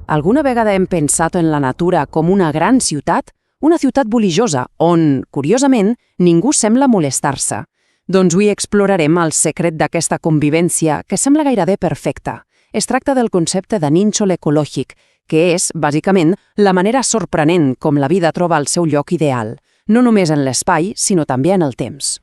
Alguna vegada hem pensat en la natura com una gran ciutat? Una ciutat bulijosa, on, curiosament, ningú sembla molestar-se. Doncs avui explorarem el secret d'aquesta convivència que sembla gairebé perfecta. Es tracta del concepte de nínxol ecològic, que és, bàsicament, la manera sorprenent com la vida troba el seu lloc ideal, no només en l'espai, sinó també en el temps.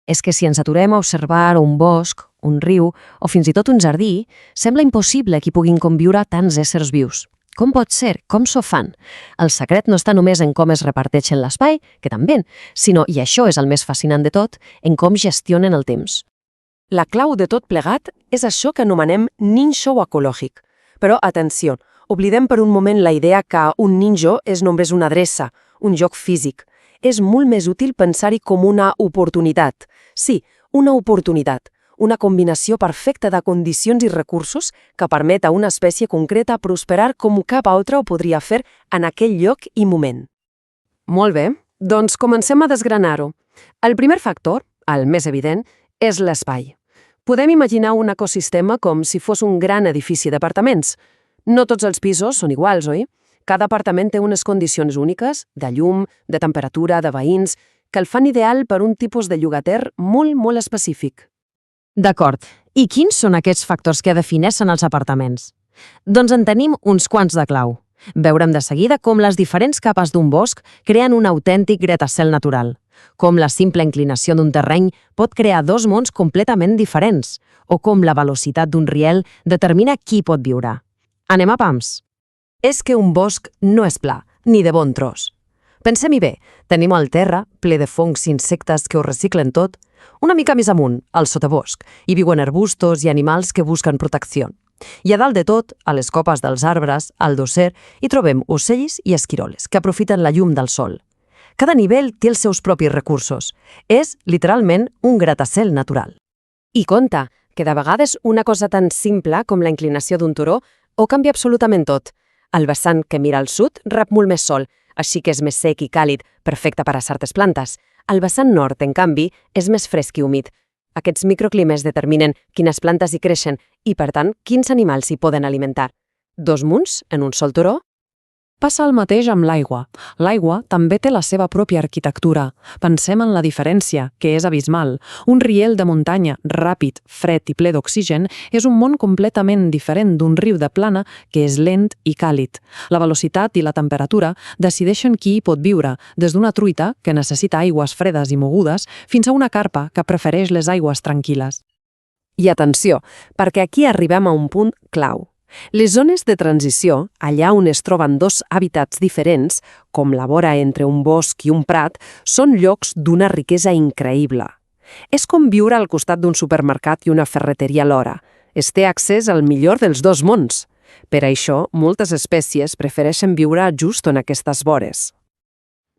És que si ens aturem a observar un bosc, un riu o fins i tot un jardí, sembla impossible que hi puguin conviure tants éssers vius. Com pot ser? Com s'ho fan? El secret no està només en com es reparteixen l'espai, que també, sinó, i això és el més fascinant de tot, en com gestionen el temps. La clau de tot plegat és això que anomenem nínxol ecològic. Però, atenció, oblidem per un moment la idea que un nínxol és només una adreça, un lloc físic. És molt més útil pensar-hi com una oportunitat. Sí, una oportunitat. Una combinació perfecta de condicions i recursos que permet a una espècie concreta prosperar com cap altra ho podria fer en aquell lloc i moment. Molt bé, doncs comencem a desgranar-ho. El primer factor, el més evident, és l'espai. Podem imaginar un ecosistema com si fos un gran edifici d'apartaments. No tots els pisos són iguals, oi? Cada apartament té unes condicions úniques, de llum, de temperatura, de veïns, que el fan ideal per un tipus de llogater molt específic. D'acord. I quins són aquests factors que defineixen els apartaments? Doncs en tenim uns quants de clau. Veurem de seguida com les diferents capes d'un bosc creen un autèntic gratacel natural, com la simple inclinació d'un terreny pot crear dos mons completament diferents, o com la velocitat d'un riel determina qui pot viure. Anem a pams. És que un bosc no és pla, ni de bon tros. Pensem-hi bé, tenim el terra, ple de fongs i insectes que ho reciclen tot. Una mica més amunt, al sotabosc, hi viuen arbustos i animals que busquen protecció. I a dalt de tot, a les copes dels arbres, al dosser, hi trobem ocells i esquiroles, que aprofiten la llum del sol. Cada nivell té els seus propis recursos. És, literalment, un gratacel natural. I compte, que de vegades una cosa tan simple com la inclinació d'un turó ho canvia absolutament tot. El vessant que mira al sud rep molt més sol, així que és més sec i càlid, perfecte per a certes plantes. El vessant nord, en canvi, és més fresc i humit. Aquests microclimes determinen quines plantes hi creixen i, per tant, quins animals s'hi poden alimentar. Dos munts en un sol turó? Passa el mateix amb l'aigua. L'aigua també té la seva pròpia arquitectura. Pensem en la diferència, que és abismal. Un riel de muntanya, ràpid, fred i ple d'oxigen, és un món completament diferent d'un riu de plana que és lent i càlid. La velocitat i la temperatura decideixen qui hi pot viure, des d'una truita, que necessita aigües fredes i mogudes, fins a una carpa que prefereix les aigües tranquil·les. I atenció, perquè aquí arribem a un punt clau. Les zones de transició, allà on es troben dos hàbitats diferents, com la vora entre un bosc i un prat, són llocs d'una riquesa increïble. És com viure al costat d'un supermercat i una ferreteria alhora. Es té accés al millor dels dos mons. Per això, moltes espècies prefereixen viure just en aquestes vores.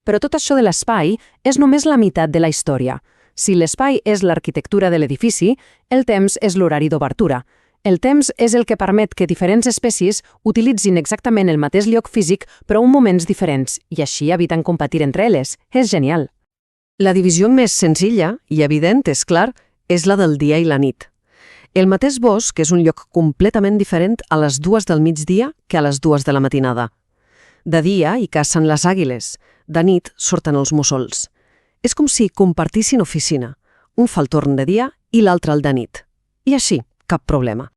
Però tot això de l'espai és només la meitat de la història. Si l'espai és l'arquitectura de l'edifici, el temps és l'horari d'obertura. El temps és el que permet que diferents espècies utilitzin exactament el mateix lloc físic però en moments diferents i així eviten competir entre elles. És genial. La divisió més senzilla i evident, és clar, és la del dia i la nit. El mateix bosc és un lloc completament diferent a les 2 del migdia que a les 2 de la matinada. De dia hi cacen les àguiles, de nit surten els mussols. És com si compartissin oficina. Un fa el torn de dia i l'altre el de nit. I així, cap problema.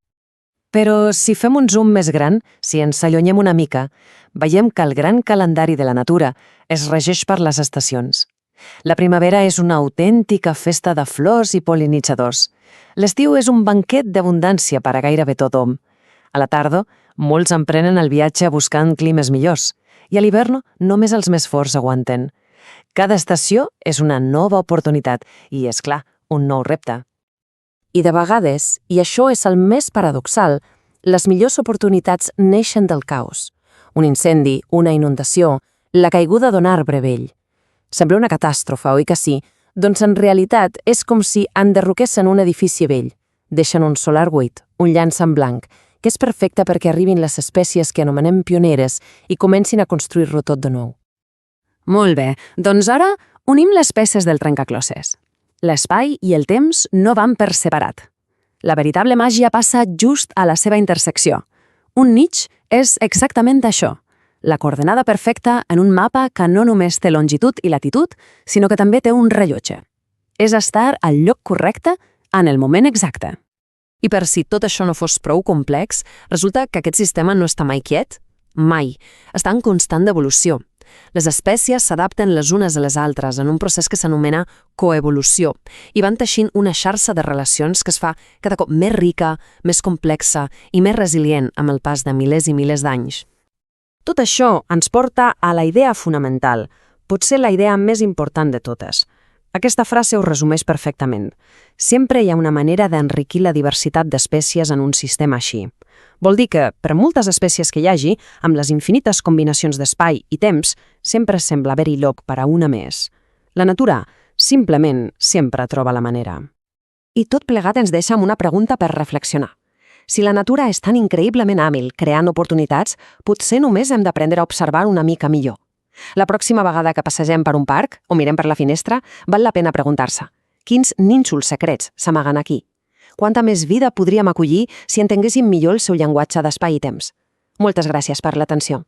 Però si fem un zoom més gran, si ens allunyem una mica, veiem que el gran calendari de la natura es regeix per les estacions. La primavera és una autèntica festa de flors i pol·linitzadors. L'estiu és un banquet d'abundància per a gairebé tothom. A la tarda, molts emprenen el viatge buscant climes millors, i a l'hivern només els més forts aguanten. Cada estació és una nova oportunitat i, és clar, un nou repte. I de vegades, i això és el més paradoxal, les millors oportunitats neixen del caos. Un incendi, una inundació, la caiguda d'un arbre vell. Sembla una catàstrofe, oi que sí? Doncs en realitat és com si enderroquessin un edifici vell. Deixen un solar buit, un llanç en blanc, que és perfecte perquè arribin les espècies que anomenem pioneres i comencin a construir-lo tot de nou. Molt bé, doncs ara unim les peces del trencaclosses. L'espai i el temps no van per separat. La veritable màgia passa just a la seva intersecció. Un niche és exactament això, la coordenada perfecta en un mapa que no només té longitud i latitud, sinó que també té un rellotge. És estar al lloc correcte en el moment exacte. I per si tot això no fos prou complex, resulta que aquest sistema no està mai quiet. Mai. Està en constant d'evolució. Les espècies s'adapten les unes a les altres en un procés que s'anomena coevolució i van teixint una xarxa de relacions que es fa cada cop més rica, més complexa i més resilient amb el pas de milers i milers d'anys. Tot això ens porta a la idea fonamental, potser la idea més important de totes. Aquesta frase ho resumeix perfectament. Sempre hi ha una manera d'enriquir la diversitat d'espècies en un sistema així. Vol dir que, per moltes espècies que hi hagi, amb les infinites combinacions d'espai i temps, sempre sembla haver-hi lloc per a una més. La natura, simplement, sempre troba la manera. I tot plegat ens deixa amb una pregunta per reflexionar. Si la natura és tan increïblement hàbil creant oportunitats, potser només hem d'aprendre a observar una mica millor. La pròxima vegada que passegem per un parc o mirem per la finestra, val la pena preguntar-se: quins nínxols secrets s'amaguen aquí? Quanta més vida podríem acollir si entenguéssim millor el seu llenguatge d'espai i temps? Moltes gràcies per l'atenció.